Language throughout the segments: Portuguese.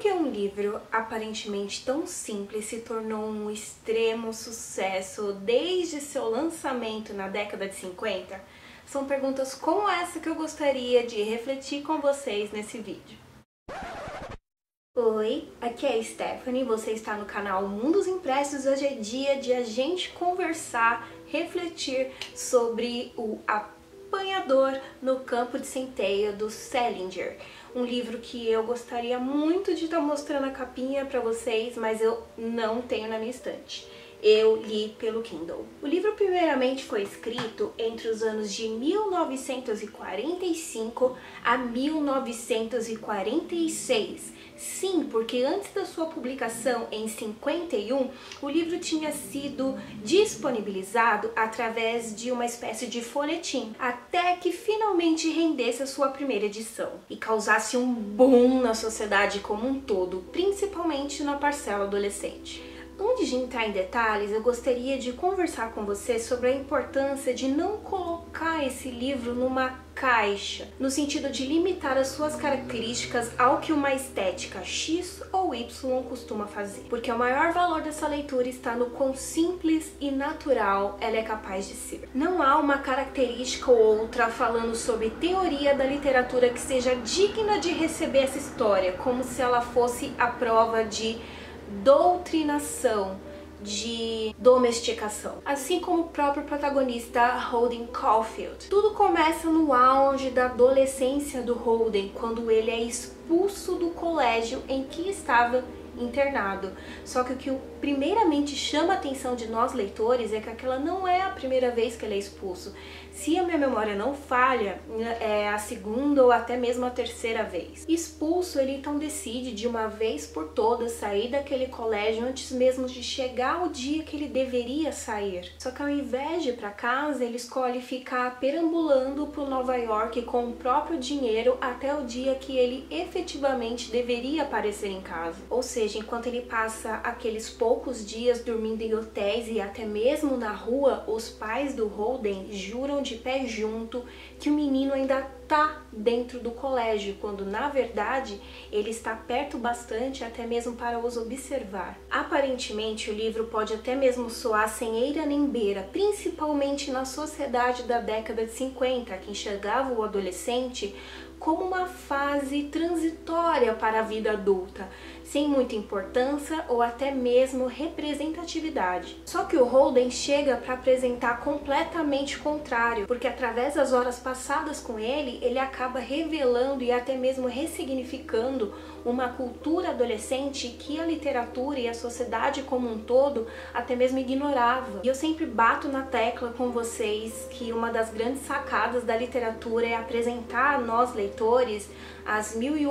que um livro aparentemente tão simples se tornou um extremo sucesso desde seu lançamento na década de 50? São perguntas como essa que eu gostaria de refletir com vocês nesse vídeo. Oi, aqui é a Stephanie, você está no canal Mundos Impressos. Hoje é dia de a gente conversar, refletir sobre o Apanhador no Campo de Centeio, do Salinger. Um livro que eu gostaria muito de estar mostrando a capinha para vocês, mas eu não tenho na minha estante. Eu li pelo Kindle. O livro primeiramente foi escrito entre os anos de 1945 a 1946. Sim, porque antes da sua publicação em 51, o livro tinha sido disponibilizado através de uma espécie de folhetim, até que finalmente rendesse a sua primeira edição e causasse um boom na sociedade como um todo, principalmente na parcela adolescente. Antes de entrar em detalhes, eu gostaria de conversar com você sobre a importância de não colocar esse livro numa caixa, no sentido de limitar as suas características ao que uma estética X ou Y costuma fazer. Porque o maior valor dessa leitura está no quão simples e natural ela é capaz de ser. Não há uma característica ou outra falando sobre teoria da literatura que seja digna de receber essa história, como se ela fosse a prova de doutrinação, de domesticação, assim como o próprio protagonista Holden Caulfield. Tudo começa no auge da adolescência do Holden, quando ele é expulso do colégio em que estava internado. Só que o que primeiramente chama a atenção de nós leitores é que aquela não é a primeira vez que ele é expulso. Se a minha memória não falha, é a segunda ou até mesmo a terceira vez. Expulso, ele então decide de uma vez por todas sair daquele colégio antes mesmo de chegar o dia que ele deveria sair. Só que ao invés de ir para casa, ele escolhe ficar perambulando por Nova York com o próprio dinheiro até o dia que ele efetivamente deveria aparecer em casa. Ou seja, enquanto ele passa aqueles poucos dias dormindo em hotéis e até mesmo na rua, os pais do Holden juram de pé junto que o menino ainda tá dentro do colégio, quando na verdade ele está perto bastante até mesmo para os observar. Aparentemente o livro pode até mesmo soar sem eira nem beira, principalmente na sociedade da década de 50, que enxergava o adolescente como uma fase transitória para a vida adulta, sem muita importância ou até mesmo representatividade. Só que o Holden chega para apresentar completamente o contrário, porque através das horas passadas com ele acaba revelando e até mesmo ressignificando uma cultura adolescente que a literatura e a sociedade como um todo até mesmo ignorava. E eu sempre bato na tecla com vocês que uma das grandes sacadas da literatura é apresentar a nós leitores as mil e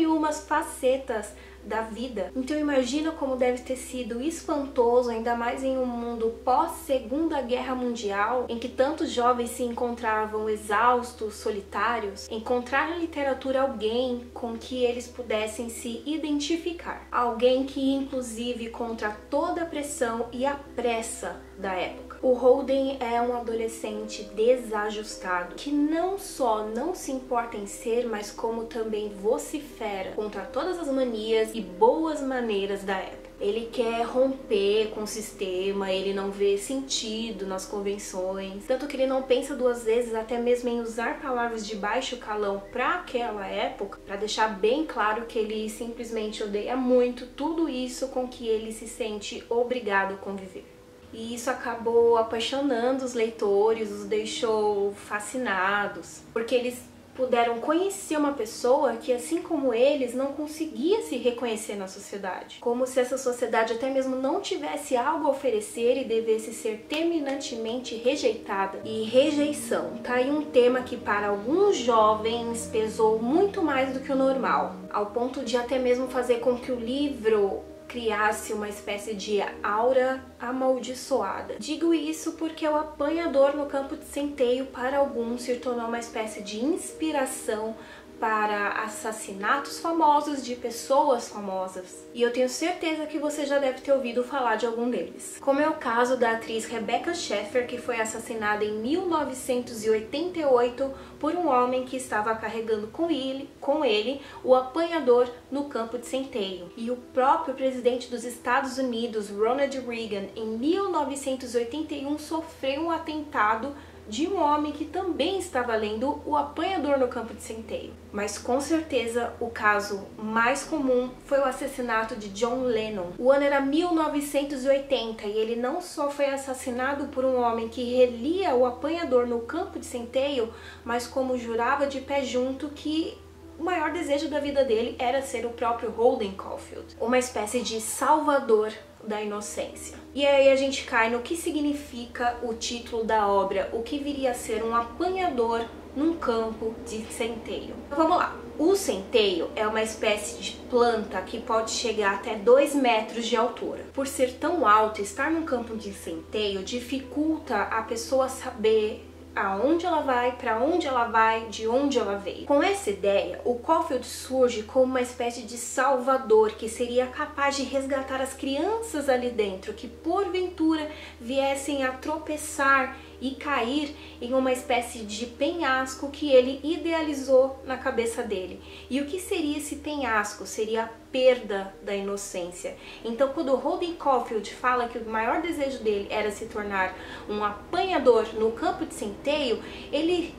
umas facetas da vida. Então imagina como deve ter sido espantoso, ainda mais em um mundo pós-Segunda Guerra Mundial, em que tantos jovens se encontravam exaustos, solitários, encontrar na literatura alguém com que eles pudessem se identificar. Alguém que, inclusive, contra toda a pressão e a pressa da época. O Holden é um adolescente desajustado, que não só não se importa em ser, mas como também vocifera contra todas as manias e boas maneiras da época. Ele quer romper com o sistema, ele não vê sentido nas convenções, tanto que ele não pensa duas vezes até mesmo em usar palavras de baixo calão para aquela época, para deixar bem claro que ele simplesmente odeia muito tudo isso com que ele se sente obrigado a conviver. E isso acabou apaixonando os leitores, os deixou fascinados, porque eles puderam conhecer uma pessoa que, assim como eles, não conseguia se reconhecer na sociedade. Como se essa sociedade até mesmo não tivesse algo a oferecer e devesse ser terminantemente rejeitada. E rejeição tá aí um tema que para alguns jovens pesou muito mais do que o normal, ao ponto de até mesmo fazer com que o livro criasse uma espécie de aura amaldiçoada. Digo isso porque o Apanhador no Campo de Centeio para alguns se tornou uma espécie de inspiração para assassinatos famosos de pessoas famosas. E eu tenho certeza que você já deve ter ouvido falar de algum deles. Como é o caso da atriz Rebecca Schaeffer, que foi assassinada em 1988 por um homem que estava carregando com ele o apanhador no campo de centeio. E o próprio presidente dos Estados Unidos, Ronald Reagan, em 1981 sofreu um atentado de um homem que também estava lendo O Apanhador no Campo de Centeio. Mas com certeza o caso mais comum foi o assassinato de John Lennon. O ano era 1980 e ele não só foi assassinado por um homem que relia O Apanhador no Campo de Centeio, mas como jurava de pé junto que o maior desejo da vida dele era ser o próprio Holden Caulfield, uma espécie de salvador da inocência. E aí a gente cai no que significa o título da obra, o que viria a ser um apanhador num campo de centeio. Então vamos lá. O centeio é uma espécie de planta que pode chegar até 2 metros de altura. Por ser tão alto, estar num campo de centeio dificulta a pessoa saber aonde ela vai, para onde ela vai, de onde ela veio. Com essa ideia, o Caulfield surge como uma espécie de salvador que seria capaz de resgatar as crianças ali dentro, que porventura viessem a tropeçar e cair em uma espécie de penhasco que ele idealizou na cabeça dele. E o que seria esse penhasco? Seria a perda da inocência. Então, quando Holden Caulfield fala que o maior desejo dele era se tornar um apanhador no campo de centeio, ele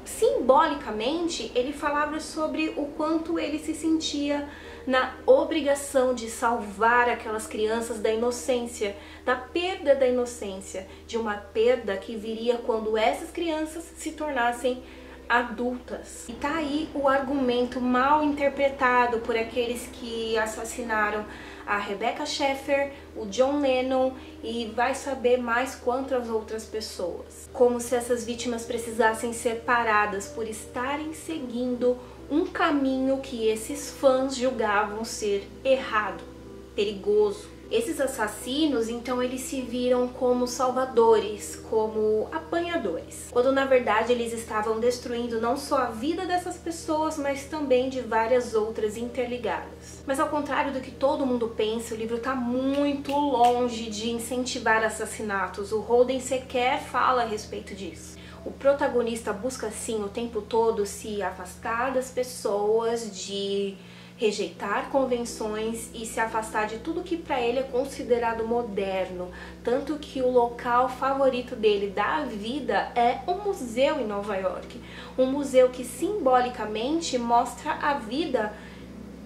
simbolicamente ele falava sobre o quanto ele se sentia na obrigação de salvar aquelas crianças da inocência, da perda da inocência, de uma perda que viria quando essas crianças se tornassem adultas. E tá aí o argumento mal interpretado por aqueles que assassinaram a Rebecca Schaeffer, o John Lennon e vai saber mais quantas outras pessoas. Como se essas vítimas precisassem ser paradas por estarem seguindo um caminho que esses fãs julgavam ser errado, perigoso. Esses assassinos, então, eles se viram como salvadores, como apanhadores, quando na verdade eles estavam destruindo não só a vida dessas pessoas, mas também de várias outras interligadas. Mas ao contrário do que todo mundo pensa, o livro está muito longe de incentivar assassinatos. O Holden sequer fala a respeito disso. O protagonista busca sim o tempo todo se afastar das pessoas, de rejeitar convenções e se afastar de tudo que para ele é considerado moderno. Tanto que o local favorito dele da vida é um museu em Nova York. Um museu que simbolicamente mostra a vida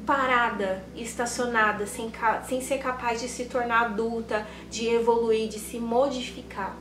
parada, estacionada, sem ser capaz de se tornar adulta, de evoluir, de se modificar.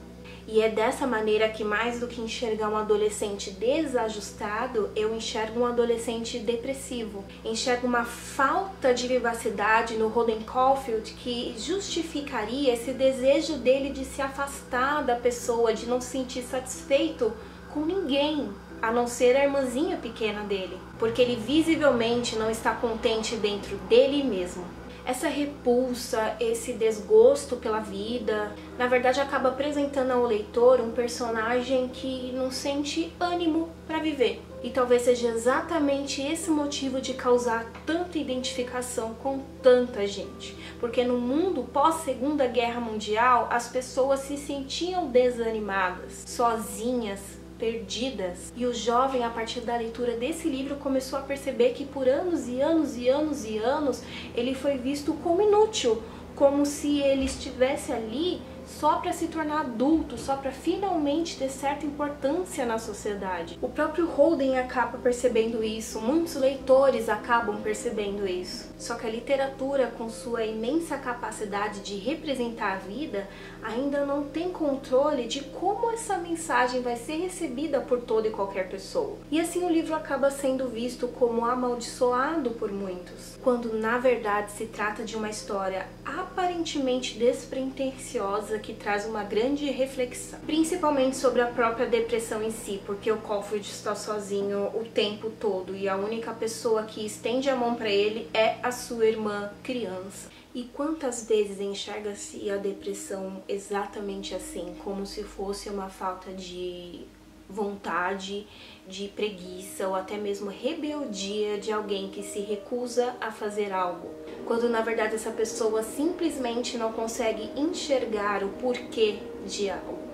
E é dessa maneira que, mais do que enxergar um adolescente desajustado, eu enxergo um adolescente depressivo. Enxergo uma falta de vivacidade no Holden Caulfield que justificaria esse desejo dele de se afastar da pessoa, de não se sentir satisfeito com ninguém, a não ser a irmãzinha pequena dele, porque ele visivelmente não está contente dentro dele mesmo. Essa repulsa, esse desgosto pela vida, na verdade acaba apresentando ao leitor um personagem que não sente ânimo para viver. E talvez seja exatamente esse motivo de causar tanta identificação com tanta gente. Porque no mundo pós-Segunda Guerra Mundial, as pessoas se sentiam desanimadas, sozinhas, perdidas. E o jovem, a partir da leitura desse livro, começou a perceber que por anos e anos e anos e anos ele foi visto como inútil, como se ele estivesse ali só para se tornar adulto, só para finalmente ter certa importância na sociedade. O próprio Holden acaba percebendo isso, muitos leitores acabam percebendo isso. Só que a literatura, com sua imensa capacidade de representar a vida, ainda não tem controle de como essa mensagem vai ser recebida por toda e qualquer pessoa. E assim o livro acaba sendo visto como amaldiçoado por muitos, quando na verdade se trata de uma história aparentemente despretensiosa que traz uma grande reflexão, principalmente sobre a própria depressão em si, porque o Caulfield está sozinho o tempo todo e a única pessoa que estende a mão para ele é a sua irmã criança. E quantas vezes enxerga-se a depressão exatamente assim, como se fosse uma falta de vontade, de preguiça ou até mesmo rebeldia de alguém que se recusa a fazer algo, quando na verdade essa pessoa simplesmente não consegue enxergar o porquê de algo.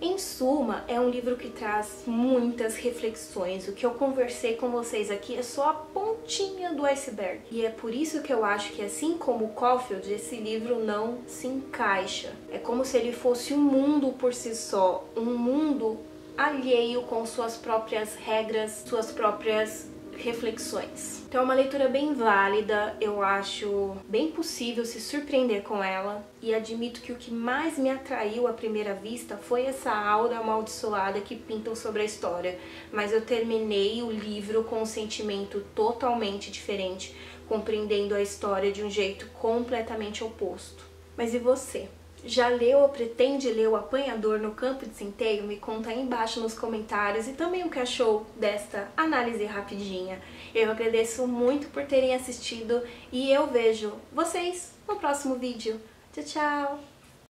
Em suma, é um livro que traz muitas reflexões. O que eu conversei com vocês aqui é só a pontinha do iceberg. E é por isso que eu acho que, assim como Caulfield, esse livro não se encaixa. É como se ele fosse um mundo por si só, um mundo alheio com suas próprias regras, suas próprias reflexões. Então é uma leitura bem válida, eu acho bem possível se surpreender com ela, e admito que o que mais me atraiu à primeira vista foi essa aura amaldiçoada que pintam sobre a história, mas eu terminei o livro com um sentimento totalmente diferente, compreendendo a história de um jeito completamente oposto. Mas e você? Já leu ou pretende ler O Apanhador no Campo de Centeio? Me conta aí embaixo nos comentários, e também o que achou desta análise rapidinha. Eu agradeço muito por terem assistido e eu vejo vocês no próximo vídeo. Tchau, tchau!